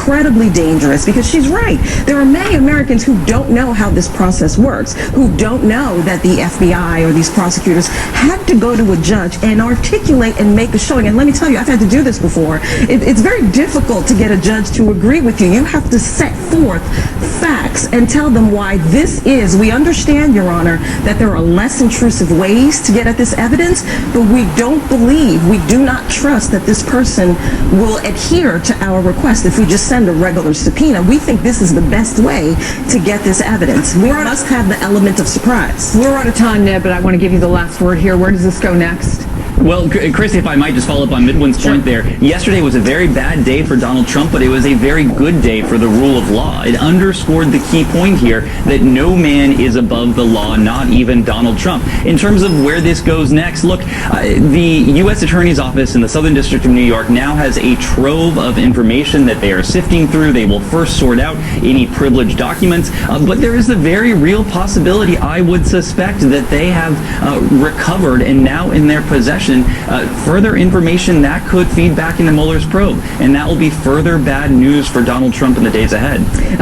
incredibly dangerous because she's right. There are many Americans who don't know how this process works, who don't know that the FBI or these prosecutors have to go to a judge and articulate and make a showing. And let me tell you, I've had to do this before. It's very difficult to get a judge to agree with you. You have to set forth facts and tell them why this is. We understand, Your Honor, that there are less intrusive ways to get at this evidence, but we don't believe, we do not trust that this person will adhere to our request if we just send a regular subpoena. We think this is the best way to get this evidence. We must have the element of surprise. We're out of time, Ned, but I want to give you the last word here. Where does this go next? Well, Chris, if I might just follow up on Midwin's point there, yesterday was a very bad day for Donald Trump, but it was a very good day for the rule of law. It underscored the key point here that no man is above the law, not even Donald Trump. In terms of where this goes next, look, the U.S. Attorney's Office in the Southern District of New York now has a trove of information that they are sifting through. They will first sort out any privileged documents, but there is the very real possibility, I would suspect, that they have recovered and now in their possession further information that could feed back into Mueller's probe, and that will be further bad news for Donald Trump in the days ahead.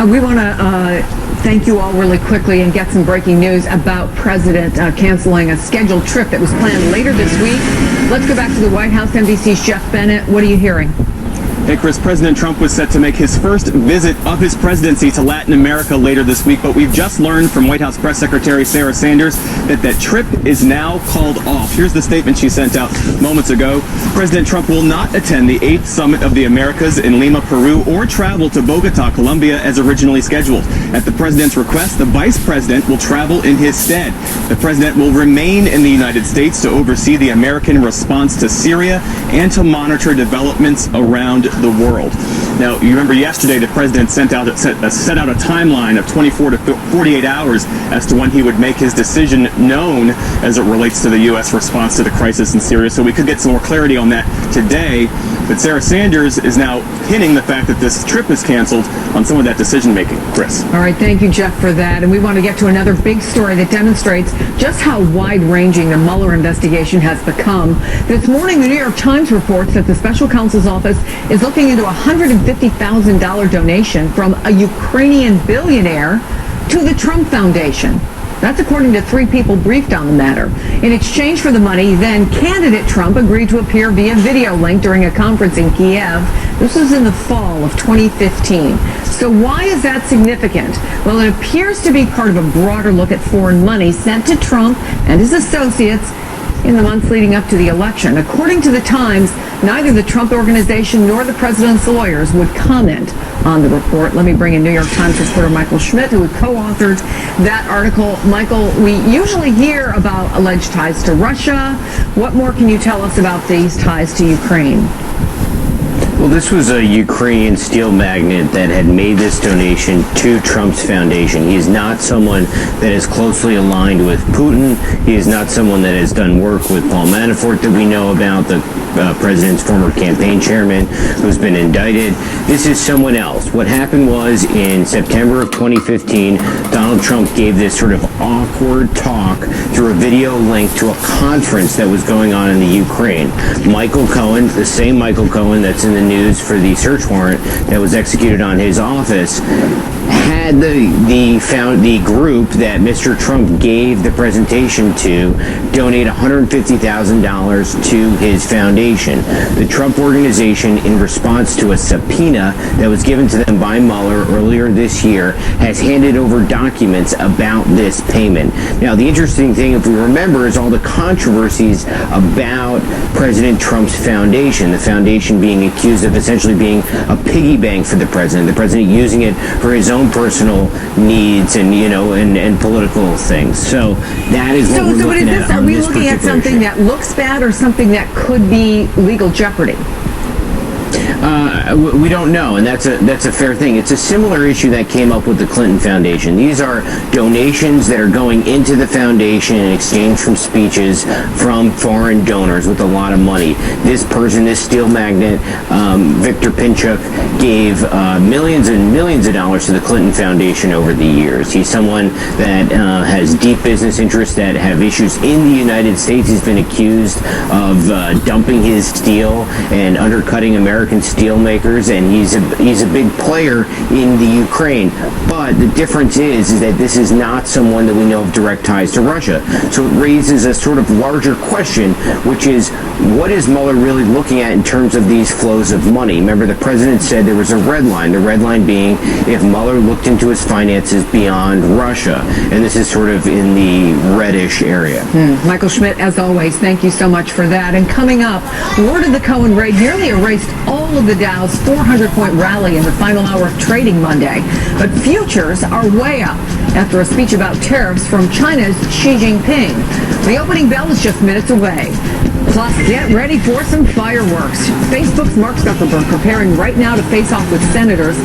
We want to thank you all really quickly and get some breaking news about President canceling a scheduled trip that was planned later this week. Let's go back to the White House. NBC's Jeff Bennett. What are you hearing? Hey, Chris, President Trump was set to make his first visit of his presidency to Latin America later this week, but we've just learned from White House Press Secretary Sarah Sanders that that trip is now called off. Here's the statement she sent out moments ago. President Trump will not attend the 8th Summit of the Americas in Lima, Peru, or travel to Bogota, Colombia, as originally scheduled. At the president's request, the vice president will travel in his stead. The president will remain in the United States to oversee the American response to Syria and to monitor developments around the world. Now, you remember yesterday the president set out a timeline of 24 to 48 hours as to when he would make his decision known as it relates to the U.S. response to the crisis in Syria. So we could get some more clarity on that today. But Sarah Sanders is now pinning the fact that this trip is canceled on some of that decision-making. Chris. All right, thank you, Jeff, for that. And we want to get to another big story that demonstrates just how wide-ranging the Mueller investigation has become. This morning, the New York Times reports that the special counsel's office is looking into a $150,000 donation from a Ukrainian billionaire to the Trump Foundation. That's according to 3 people briefed on the matter. In exchange for the money, then candidate Trump agreed to appear via video link during a conference in Kiev. This was in the fall of 2015. So why is that significant? Well, it appears to be part of a broader look at foreign money sent to Trump and his associates in the months leading up to the election. According to the Times, neither the Trump organization nor the president's lawyers would comment on the report. Let me bring in New York Times reporter Michael Schmidt, who co-authored that article. Michael, we usually hear about alleged ties to Russia. What more can you tell us about these ties to Ukraine? Well, this was a Ukrainian steel magnate that had made this donation to Trump's foundation. He is not someone that is closely aligned with Putin. He is not someone that has done work with Paul Manafort that we know about, the president's former campaign chairman who's been indicted. This is someone else. What happened was in September of 2015, Donald Trump gave this sort of awkward talk through a video link to a conference that was going on in the Ukraine. Michael Cohen, the same Michael Cohen that's in the news for the search warrant that was executed on his office, had the group that Mr. Trump gave the presentation to donate $150,000 to his foundation. The Trump organization, in response to a subpoena that was given to them by Meuller earlier this year, has handed over documents about this payment. Now, the interesting thing, if we remember, is all the controversies about President Trump's foundation, the foundation being accused of essentially being a piggy bank for the president using it for his own personal needs and, and political things. So that is what we're looking at. Are we looking at something that looks bad or something that could be legal jeopardy? We don't know, and that's a fair thing. It's a similar issue that came up with the Clinton Foundation. These are donations that are going into the foundation in exchange for speeches from foreign donors with a lot of money. This person, this steel magnate, Victor Pinchuk, gave millions and millions of dollars to the Clinton Foundation over the years. He's someone that has deep business interests that have issues in the United States. He's been accused of dumping his steel and undercutting American steel makers, and he's a big player in the Ukraine. But the difference is that this is not someone that we know of direct ties to Russia. So it raises a sort of larger question, which is, what is Mueller really looking at in terms of these flows of money? Remember, the president said there was a red line, the red line being if Mueller looked into his finances beyond Russia. And this is sort of in the reddish area. Michael Schmidt, as always, thank you so much for that. And coming up, word of the Cohen raid nearly erased all of the Dow's 400-point rally in the final hour of trading Monday. But futures are way up after a speech about tariffs from China's Xi Jinping. The opening bell is just minutes away. Plus, get ready for some fireworks. Facebook's Mark Zuckerberg preparing right now to face off with senators